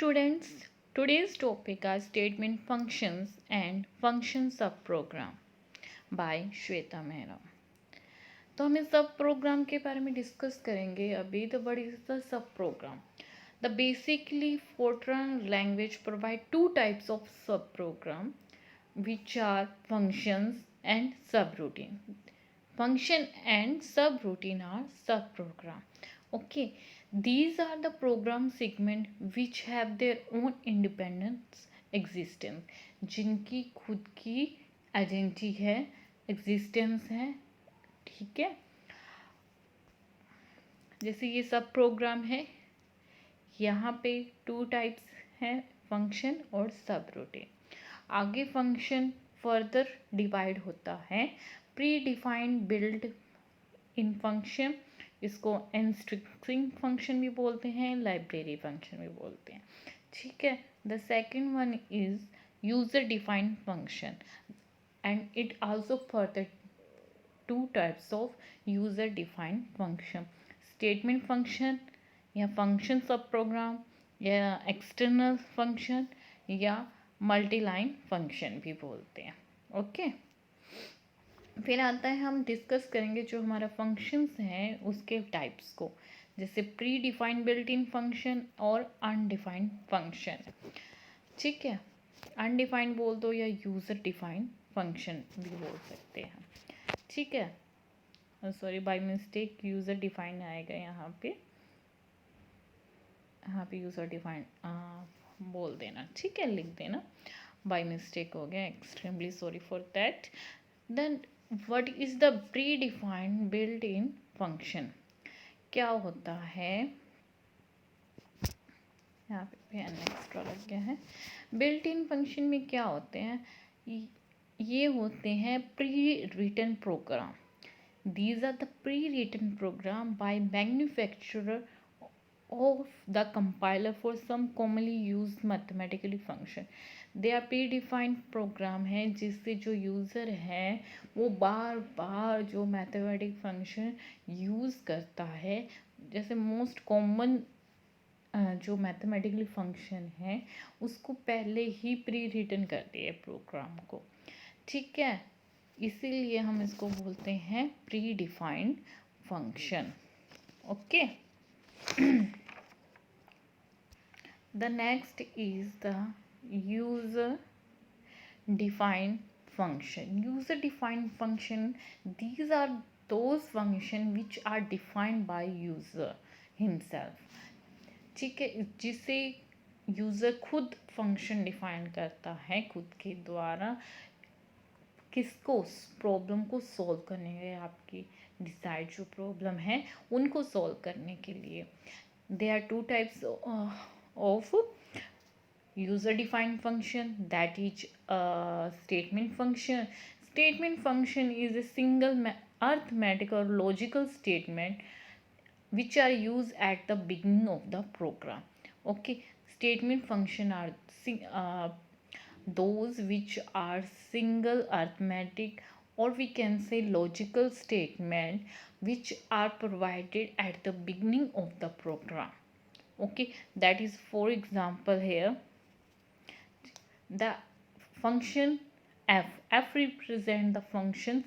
students, today's topic are statement functions and function subprogram by Shweta Mehra. तो हम इस सब प्रोग्राम के बारे में डिस्कस करेंगे अभी। The what is the sub program? The basically Fortran language provide two types of subprogram which are functions and subroutine. Function and subroutine are subprogram. Okay, these are the program segment which have their own independent existence, जिनकी खुद की identity है, existence है। ठीक है, जैसे ये सब प्रोग्राम है, यहाँ पे टू टाइप्स हैं, फंक्शन और सब रूटीन। आगे फंक्शन फर्दर डिवाइड होता है। Pre defined build in function, इसको इंस्ट्रक्टिंग फंक्शन भी बोलते हैं, लाइब्रेरी फंक्शन भी बोलते हैं। ठीक है, the second one is user defined function and it also further to types of user defined function, statement function या फंक्शन सब प्रोग्राम या एक्सटर्नल फंक्शन या मल्टीलाइन फंक्शन भी बोलते हैं। ओके, फिर आता है, हम डिस्कस करेंगे जो हमारा फंक्शंस हैं उसके टाइप्स को, जैसे pre defined built in function और अनडिफाइंड फंक्शन। ठीक है, अनडिफाइंड बोल दो या यूज़र डिफाइंड फंक्शन भी बोल सकते हैं। ठीक है, sorry by mistake user defined आएगा यहाँ पे यूज़र डिफाइंड बोल देना। ठीक है, लिख देना, बाय मिस्टेक हो गया, extremely sorry for that. Then what is the predefined built in function? क्या होता है, यहाँ पे पेन एक्स्ट्रा लग गया है। बिल्ट इन फंक्शन में क्या होते हैं? ये होते हैं pre written program. These are the pre-written program by manufacturer of the compiler for some commonly used mathematical function. They are predefined program है जिससे जो यूज़र है वो बार बार जो मैथमेटिक फंक्शन यूज़ करता है, जैसे मोस्ट कॉमन जो मैथमेटिकल फंक्शन है उसको पहले ही प्री रिटन कर दिए प्रोग्राम को। ठीक है, इसीलिए हम इसको बोलते हैं pre defined function. Okay, the next is the user defined function. User defined function, these are those function which are defined by user himself। ठीक है, जिसे यूज़र खुद फंक्शन डिफाइन करता है खुद के द्वारा, किसको? प्रॉब्लम को सॉल्व करने के, आपकी डिसाइड जो प्रॉब्लम है उनको सॉल्व करने के लिए। They are two types of user defined function, that is statement function. Statement function is a single arithmetic or logical statement which are used at the beginning of the program. Okay, statement function are those which are single arithmetic or we can say logical statement which are provided at the beginning of the program. Okay, that is, for example, here the function f represent the functions.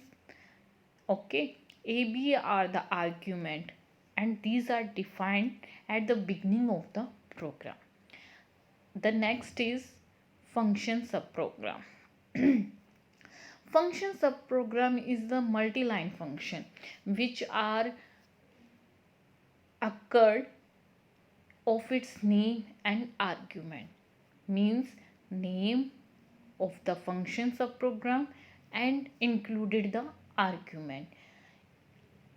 Okay, a b are the argument and these are defined at the beginning of the program. The next is function subprogram. Function subprogram is the multi-line function which are occurred of its name and argument, means name of the function subprogram and included the argument,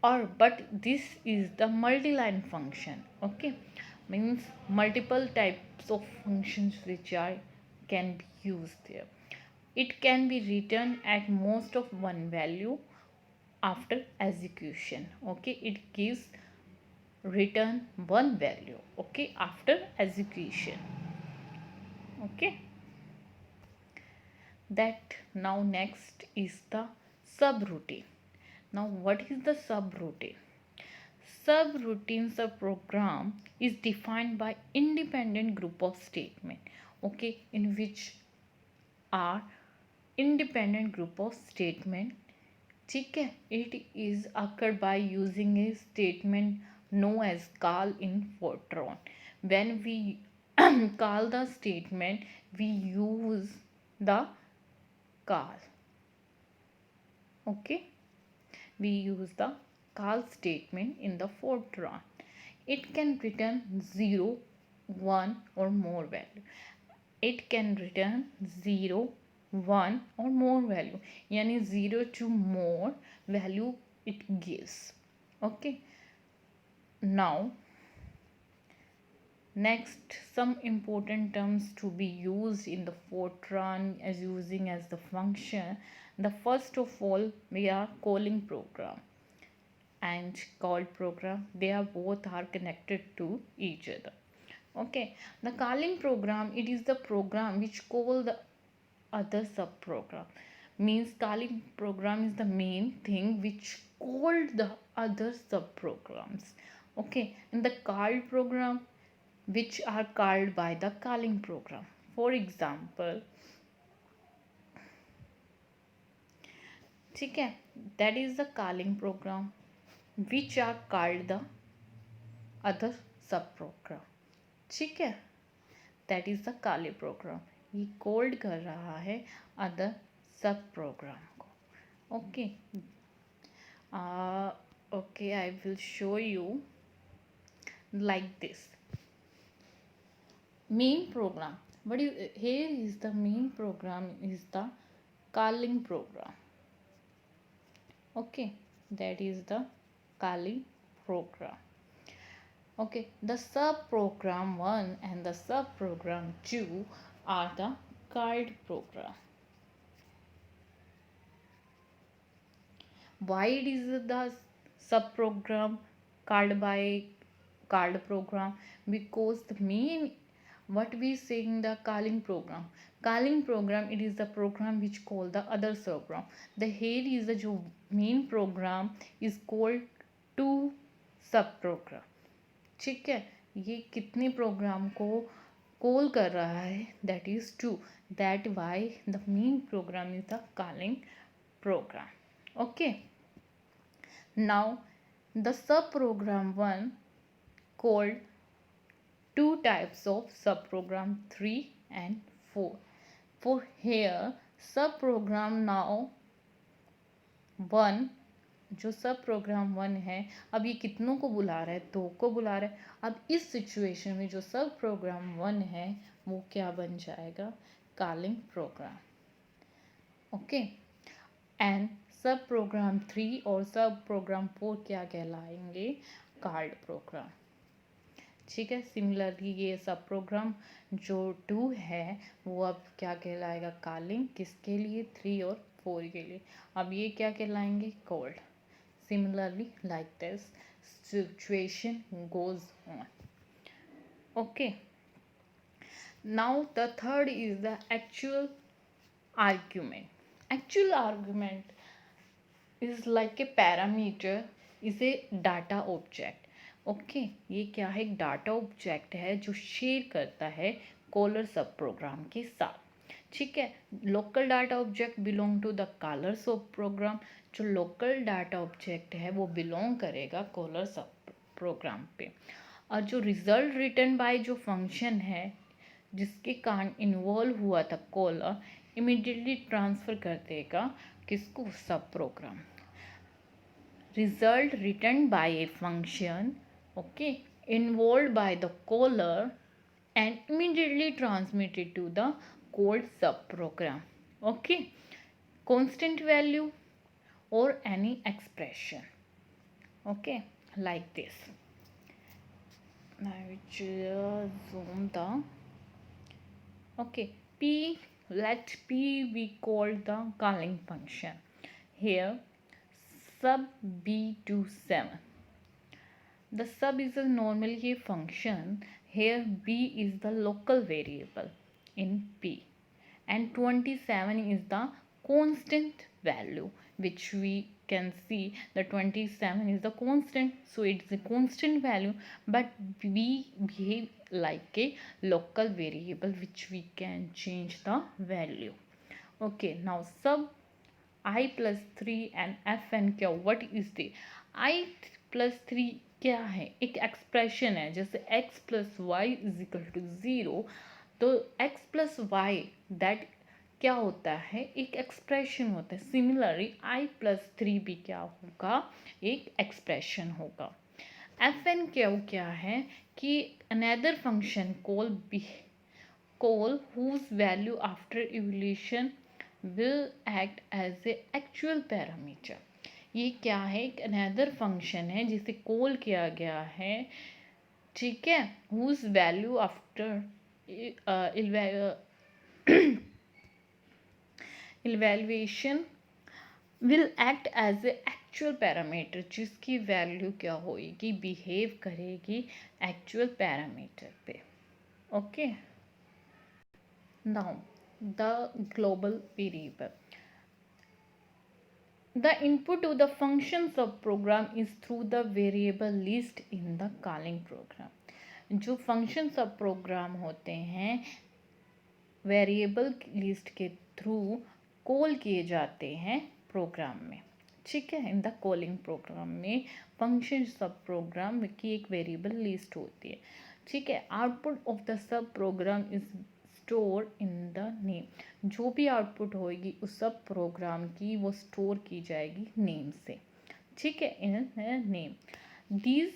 or but this is the multi-line function. Okay, means multiple types of functions which are can be used there. It can be written at most of one value after execution. Okay, it gives return one value, okay, after execution. Okay, that now next is the subroutine. Now what is the subroutine? Subroutine subprogram is defined by independent group of statement, okay, in which are independent group of statement. ठीक है, it is occurred by using a statement known as call in Fortran. When we call the statement, we use the call, okay, we use the call statement in the Fortran. It can return 0, 1 or more value. It can return 0, 1 or more value, यानी 0 to more value it gives. Okay, now next, some important terms to be used in the Fortran as using as the function. The first of all, we are calling program and called program. They are both are connected to each other. Okay, the calling program, it is the program which call the other subprogram. Means calling program is the main thing which called the other subprograms. Okay, and the called program which are called by the calling program. For example, ठीक है, that is the calling program which are called the other subprogram. ठीक है, that is the calling program. ये called कर रहा है other सब programme को. Okay, okay, I will show you like this. Main program, what you here is the main program is the calling program. Okay, that is the calling program. Okay, the sub program 1 and the sub program 2 are the called program. Why it is the sub program called by called program? Because the main, what we saying, the calling program, it is the program which call the other program. The here is the जो main program is called two sub program. ठीक है, ये कितने programme को call कर रहा है? That is two. That why the main program is the calling program. Okay, now the subprogram 1 called two types of subprogram 3 and 4. For here subprogram now 1, जो सब प्रोग्राम 1 है, अब ये कितनों को बुला रहा है? 2 को बुला रहा है. अब इस सिचुएशन में जो सब प्रोग्राम 1 है वो क्या बन जाएगा? Calling program. Okay, and subprogram 3 और सब प्रोग्राम 4 क्या कहलाएंगे? Called program. ठीक है, सिमिलरली ये सब प्रोग्राम जो 2 है वो अब क्या कहलाएगा? कॉलिंग. किसके लिए? 3 और 4 के लिए. अब ये क्या कहलाएंगे? Called. Similarly, like this situation goes on. Okay, now the third is the actual argument. Actual argument is like a parameter, is a data object. Okay, ये क्या है? एक डाटा ऑब्जेक्ट है जो शेयर करता है कॉलर सब प्रोग्राम के साथ. ठीक है, local data object belong to the caller sub program. जो लोकल डाटा ऑब्जेक्ट है वो बिलोंग करेगा कॉलर सब प्रोग्राम पे. और जो रिजल्ट रिटर्न बाय जो फंक्शन है जिसके कारण इन्वॉल्व हुआ था कॉलर, इमीडिएटली ट्रांसफ़र कर देगा किसको? Sub program. Result return by a function, okay, involved by the caller and immediately transmitted to the called subprogram. Okay, constant value or any expression. Okay, like this. I will just zoom the. Okay, p, let p be called the calling function. Here sub b27. The sub is a normally a function. Here b is the local variable in p and 27 is the constant value which we can see the 27 is the constant, so it's a constant value, but we behave like a local variable which we can change the value. Okay, now sub I plus 3 and fn क्या, what is the I plus 3 क्या है, एक expression है, जैसे x plus y is equal to 0, तो x plus y that क्या होता है, एक एक्सप्रेशन होता है. सिमिलरली i plus 3 भी क्या होगा, एक एक्सप्रेशन होगा. fn क्या है कि another function call whose value after evaluation will act as a actual parameter. ये क्या है, एक अनदर फंक्शन है जिसे कॉल किया गया है, ठीक है, whose value after evaluation will act as a actual parameter, जिसकी वैल्यू क्या होगी, बिहेव करेगी एक्चुअल पैरामीटर पे. Okay, now the global variable. The input to the function subprogram is through the variable list in the calling program. जो function sub program होते हैं variable list के through call किए जाते हैं प्रोग्राम में, ठीक है. इन द कॉलिंग प्रोग्राम में फंक्शन सब प्रोग्राम की एक वेरिएबल लिस्ट होती है, ठीक है. Output of the sub program is store in the name. जो भी आउटपुट होगी उस सब प्रोग्राम की वो स्टोर की जाएगी नेम से, ठीक है, in name. These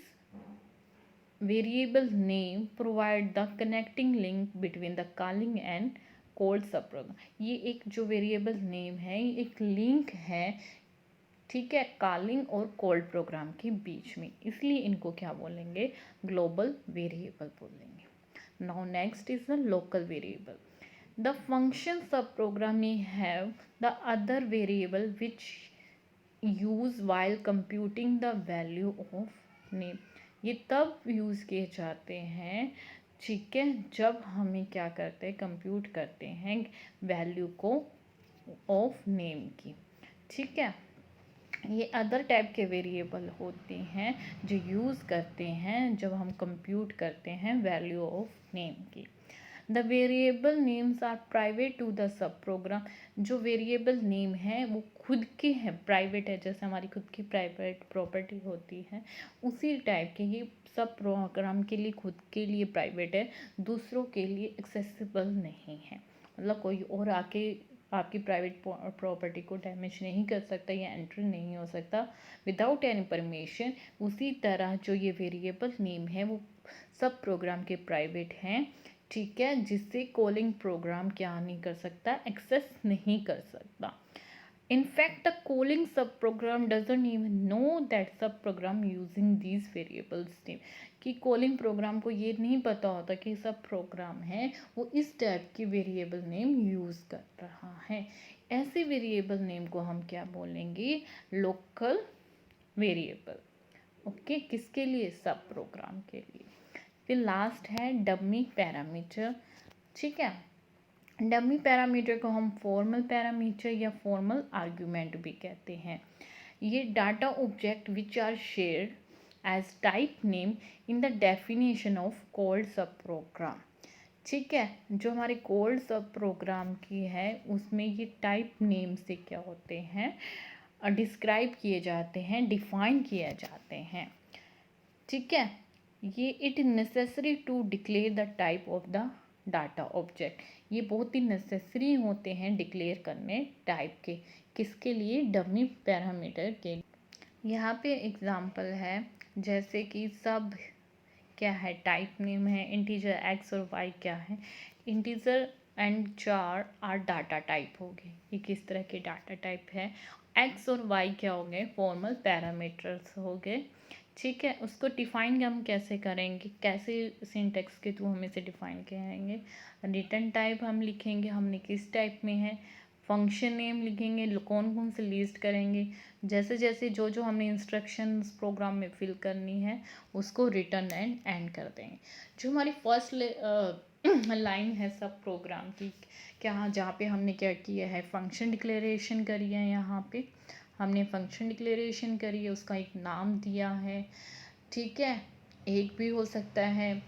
variable name provide the connecting link between the calling and called sub programme. ये एक जो वेरिएबल नेम है ये एक लिंक है, ठीक है, कॉलिंग और कॉल्ड प्रोग्राम के बीच में, इसलिए इनको क्या बोलेंगे, ग्लोबल वेरिएबल बोलेंगे. Now next is the local variable. The function subprogram may have the other variable which use while computing the value of name. ये तब यूज़ किए जाते हैं, ठीक है, जब हमें क्या करते हैं, कंप्यूट करते हैं वैल्यू को ऑफ नेम की, ठीक है. ये अदर टाइप के वेरिएबल होते हैं जो यूज़ करते हैं जब हम कंप्यूट करते हैं वैल्यू ऑफ नेम की. The variable names are private to the sub program. जो वेरिएबल नेम है वो खुद के हैं, प्राइवेट है, जैसे हमारी खुद की प्राइवेट प्रॉपर्टी होती है उसी टाइप के ये सब प्रोग्राम के लिए खुद के लिए प्राइवेट है, दूसरों के लिए एक्सेसिबल नहीं है. मतलब कोई और आके आपकी प्राइवेट प्रॉपर्टी को डैमेज नहीं कर सकता या एंटर नहीं हो सकता विदाउट एनी परमिशन. उसी तरह जो ये वेरिएबल नेम है वो सब प्रोग्राम के प्राइवेट हैं, ठीक है, जिससे कॉलिंग प्रोग्राम क्या नहीं कर सकता, एक्सेस नहीं कर सकता. In fact, the calling subprogram doesn't even know that subprogram using these variables name. कि कॉलिंग प्रोग्राम को ये नहीं पता होता कि सब प्रोग्राम है वो इस टाइप की वेरिएबल नेम यूज़ कर रहा है. ऐसे वेरिएबल नेम को हम क्या बोलेंगे, लोकल वेरिएबल. ओके, किसके लिए, सब प्रोग्राम के लिए. फिर लास्ट है डमी पैरामीटर, ठीक है. डमी पैरामीटर को हम फॉर्मल पैरामीटर या फॉर्मल आर्ग्यूमेंट भी कहते हैं. ये data object which are shared as type name in the definition of called sub program, ठीक है. जो हमारे कॉल्ड सब प्रोग्राम की है उसमें ये टाइप नेम से क्या होते हैं, डिस्क्राइब किए जाते हैं, डिफाइन किए जाते हैं, ठीक है. ये it is necessary to declare the type of the data object. ये बहुत ही नेसेसरी होते हैं डिक्लेयर करने टाइप के, किसके लिए, डमी पैरामीटर के. यहाँ पे एग्जांपल है जैसे कि सब क्या है, टाइप नेम है, इंटीजर एक्स और वाई क्या है, इंटीजर एंड चार आर डाटा टाइप हो गए. ये किस तरह के डाटा टाइप है, एक्स और वाई क्या हो गए, फॉर्मल पैरामीटर्स हो गए, ठीक है. उसको डिफाइन हम कैसे करेंगे, कैसे सिंटेक्स के थ्रू हम इसे डिफाइन करेंगे, रिटर्न टाइप हम लिखेंगे हमने किस टाइप में है, फंक्शन नेम लिखेंगे, कौन कौन से लिस्ट करेंगे, जैसे जैसे जो जो हमने इंस्ट्रक्शंस प्रोग्राम में फिल करनी है उसको रिटर्न एंड एंड कर देंगे. जो हमारी फर्स्ट लाइन है सब प्रोग्राम की, क्या जहाँ पे हमने क्या किया है, फंक्शन डिक्लेरेशन करी है, यहाँ पे हमने फंक्शन डिक्लेरेशन करी है, उसका एक नाम दिया है, ठीक है, एक भी हो सकता है,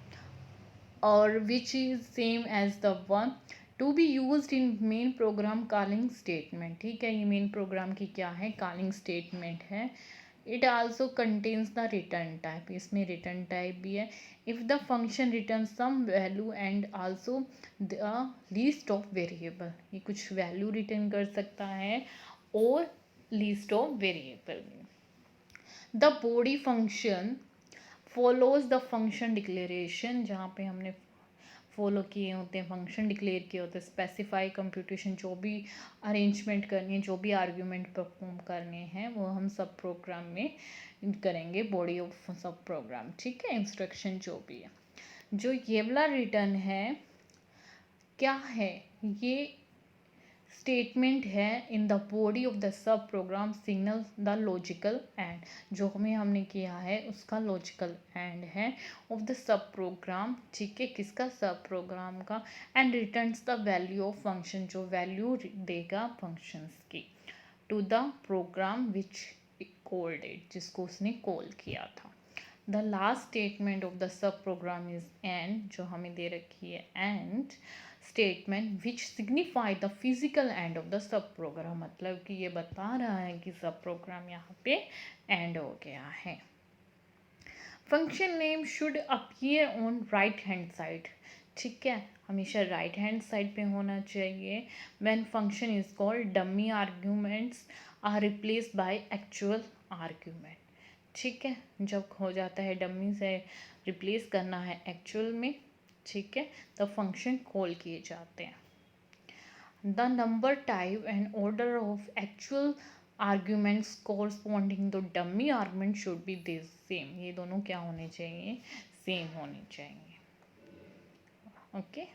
और which is same as the one to be used in main program calling statement, ठीक है, ये मेन प्रोग्राम की क्या है, कॉलिंग स्टेटमेंट है। It also contains the return type, इसमें रिटर्न टाइप भी है। If the function return some value and also the list of variable, ये कुछ वैल्यू रिटर्न कर सकता है और list of variable. The body function follows the function declaration, जहाँ पे हमने फॉलो किए होते हैं, फंक्शन डिक्लेयर किए होते हैं, स्पेसिफाई कंप्यूटेशन, जो भी अरेंजमेंट करनी है, जो भी आर्ग्यूमेंट परफॉर्म करने हैं, वो हम सब प्रोग्राम में करेंगे, बॉडी ऑफ सब प्रोग्राम, ठीक है, इंस्ट्रक्शन जो भी है। जो ये वाला रिटर्न है क्या है, ये स्टेटमेंट है in the body of the sub program signal the logical end, जो हमने किया है उसका लॉजिकल एंड है ऑफ द सब प्रोग्राम, ठीक है, किसका, सब प्रोग्राम का, and returns the value of function, जो वैल्यू देगा फंक्शंस की, to the program which called it, जिसको उसने कॉल किया था। The last statement of the sub program is end, जो हमें दे रखी है and statement which signify the physical end of the sub program, मतलब कि ये बता रहा है कि सब प्रोग्राम यहाँ पे एंड हो गया है। Function name should appear on right hand side, ठीक है, हमेशा राइट हैंड साइड पे होना चाहिए। When function is called dummy arguments are replaced by actual argument, ठीक है, जब हो जाता है डमी से रिप्लेस करना है एक्चुअल में, ठीक है, तो फंक्शन कॉल किए जाते हैं। The number type and order of actual arguments corresponding to dummy argument should be this same, ये दोनों क्या होने चाहिए, सेम होने चाहिए, okay.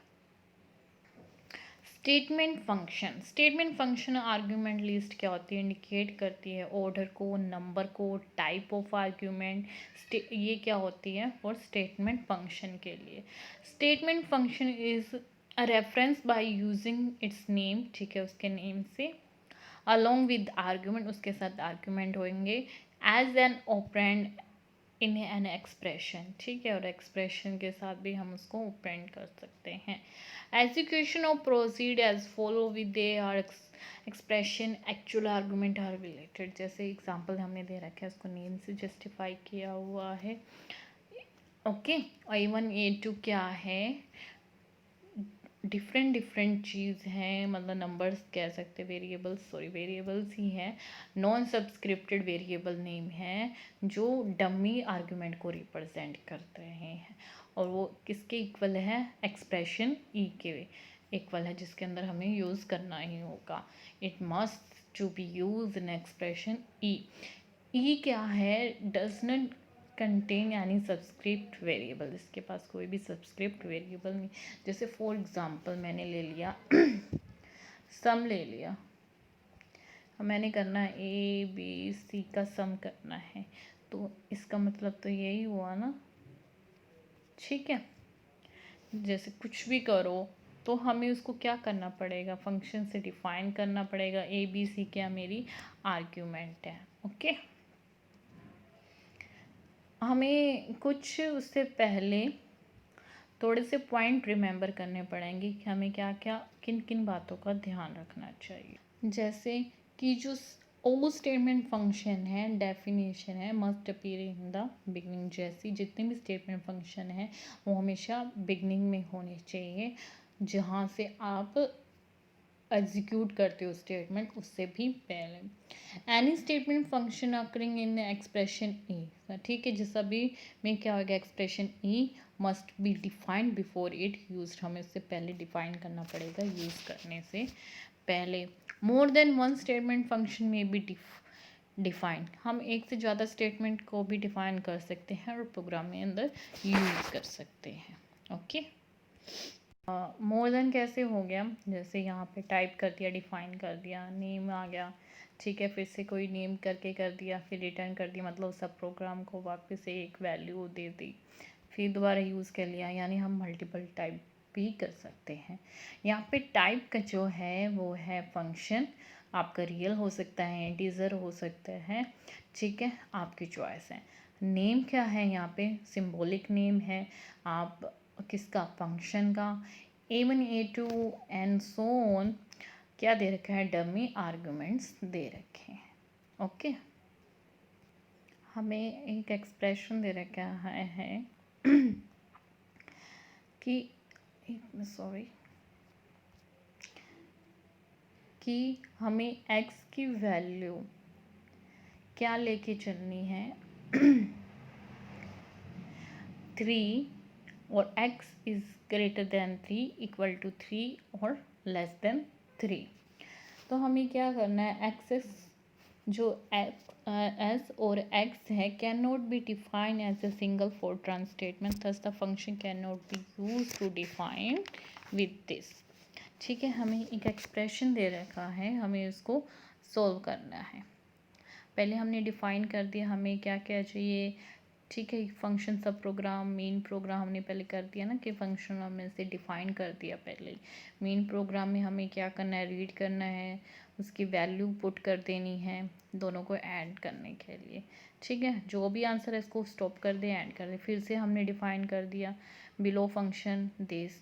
Statement function argument list क्या होती है, इंडिकेट करती है ऑर्डर को, नंबर को, टाइप ऑफ आर्ग्यूमेंट, ये क्या होती है और स्टेटमेंट फंक्शन के लिए। Statement function is a reference by using its name, ठीक है, उसके नेम से, अलोंग विद आर्ग्यूमेंट, उसके साथ आर्ग्यूमेंट होंगे, as an operand in an expression, ठीक है, और एक्सप्रेशन के साथ भी हम उसको ऑपरेंड कर सकते हैं। Execution of proceed as follow with they are expression actual argument are related, जैसे एग्जांपल हमने दे रखा है, उसको नेम से जस्टिफाई किया हुआ है, ओके। A1 A2 क्या है, डिफरेंट चीज़ हैं, मतलब नंबर्स कह सकते, वेरिएबल्स ही हैं, नॉन सब्सक्रिप्टेड वेरिएबल नेम है जो डमी आर्गुमेंट को रिप्रेजेंट करते हैं, और वो किसके इक्वल है, एक्सप्रेशन ई के इक्वल है, जिसके अंदर हमें यूज़ करना ही होगा। It must to be use in expression E क्या है, डज नॉट कंटेन यानी सब्सक्रिप्ट वेरिएबल, इसके पास कोई भी सब्सक्रिप्ट वेरिएबल नहीं। जैसे फॉर एग्जांपल मैंने ले लिया सम ले लिया, मैंने करना है ABC का सम करना है, तो इसका मतलब तो यही हुआ ना, ठीक है, जैसे कुछ भी करो तो हमें उसको क्या करना पड़ेगा, फंक्शन से डिफाइन करना पड़ेगा। ABC क्या मेरी आर्ग्यूमेंट है, ओके। हमें कुछ उससे पहले थोड़े से पॉइंट रिमेंबर करने पड़ेंगे कि हमें क्या क्या किन किन बातों का ध्यान रखना चाहिए, जैसे कि जो ओ स्टेटमेंट फंक्शन है, डेफिनेशन है, must appear in the beginning, जैसी जितने भी स्टेटमेंट फंक्शन है वो हमेशा बिगनिंग में होने चाहिए, जहाँ से आप एग्जीक्यूट करते हो स्टेटमेंट उससे भी पहले। Any statement function occurring in expression E, ठीक है, जिस सभी में क्या होगा, expression E must be defined before it use, हमें उससे पहले डिफाइन करना पड़ेगा यूज़ करने से पहले। More than one statement function में बी डिफाइन, हम एक से ज़्यादा स्टेटमेंट को भी डिफाइन कर सकते हैं और प्रोग्राम में अंदर यूज़ कर सकते हैं, ओके। मोर देन कैसे हो गया, जैसे यहाँ पे टाइप कर दिया, डिफाइन कर दिया, नेम आ गया, ठीक है, फिर से कोई नेम करके कर दिया, फिर रिटर्न कर दिया, मतलब सब प्रोग्राम को वापस से एक वैल्यू दे दी, फिर दोबारा यूज़ कर लिया, यानी हम मल्टीपल टाइप भी कर सकते हैं। यहाँ पे टाइप का जो है वो है फंक्शन, आपका रियल हो सकता है, इंटीजर हो सकता है, ठीक है, आपकी चॉइस है। नेम क्या है यहाँ पे, सिंबॉलिक नेम है, आप किसका, फंक्शन का। A1 A2 and so on क्या दे रखा है, डमी आर्गुमेंट्स दे रखे हैं। ओके, हमें एक एक्सप्रेशन दे रखा है कि सॉरी कि हमें x की वैल्यू क्या लेके चलनी है 3 और x is greater than 3 equal to 3 और लेस देन 3। तो हमें क्या करना है, एक्सेस जो s और x है can not be defined as a single Fortran statement, thus the function can not be use to define with this. ठीक है, हमें एक एक्सप्रेशन दे रखा है, हमें इसको सॉल्व करना है। पहले हमने डिफाइन कर दिया हमें क्या क्या चाहिए, ठीक है, function sub programme main program हमने पहले कर दिया ना कि फंक्शन हमने से डिफाइन कर दिया पहले। मेन प्रोग्राम में हमें क्या करना है, रीड करना है, उसकी वैल्यू पुट कर देनी है दोनों को ऐड करने के लिए। ठीक है, जो भी आंसर है इसको स्टॉप कर दें, ऐड कर दें। फिर से हमने डिफाइन कर दिया बिलो फंक्शन दिस,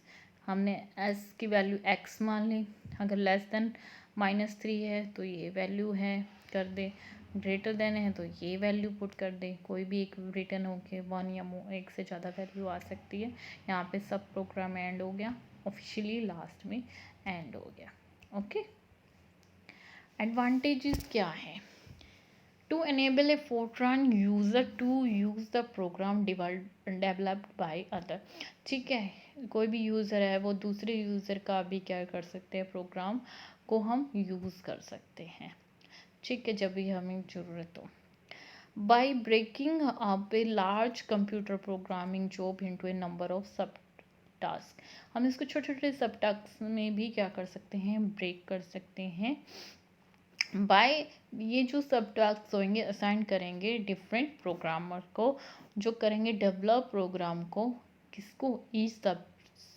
हमने s की वैल्यू x मान ली, अगर लेस देन -3 है तो ये वैल्यू है कर दे, ग्रेटर देन है तो ये वैल्यू पुट कर दे, कोई भी एक रिटर्न हो के 1 या एक से ज़्यादा वैल्यू आ सकती है। यहाँ पे सब प्रोग्राम एंड हो गया, ऑफिशियली लास्ट में एंड हो गया। ओके, एडवांटेजेस क्या है, to enable a Fortran user to use the program developed by other. ठीक है, कोई भी यूज़र है वो दूसरे यूज़र का भी क्या कर सकते हैं, प्रोग्राम को हम यूज़ कर सकते हैं। ठीक है, जब भी हमें ज़रूरत हो। By breaking up a large computer programming job into a number of sub task, हम इसको छोटे छोटे सब टास्क में भी क्या कर सकते हैं, ब्रेक कर सकते हैं। बाय ये जो सब टास्क होंगे असाइन करेंगे डिफरेंट प्रोग्रामर को, जो करेंगे डेवलप प्रोग्राम को, किसको, ईच सब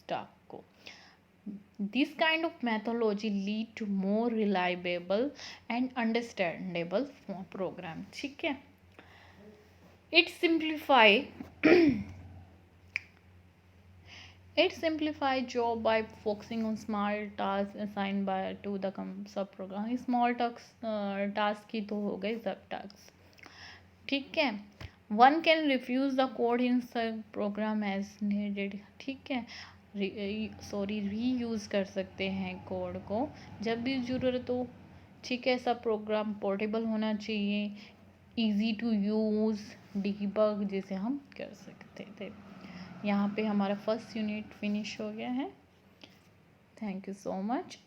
टास्क को। This kind of methodology lead to more reliable and understandable program. ठीक है, it simplify job by focusing on small tasks assigned by to the sub program. Small task ही तो हो गए सब tasks। ठीक है, one can refuse the code in subprogram as needed. ठीक है, री यूज़ कर सकते हैं कोड को जब भी ज़रूरत हो। ठीक है, सब प्रोग्राम पोर्टेबल होना चाहिए, इजी टू यूज़, डीबग जिसे हम कर सकते थे। यहाँ पे हमारा फर्स्ट यूनिट फिनिश हो गया है। Thank you so much.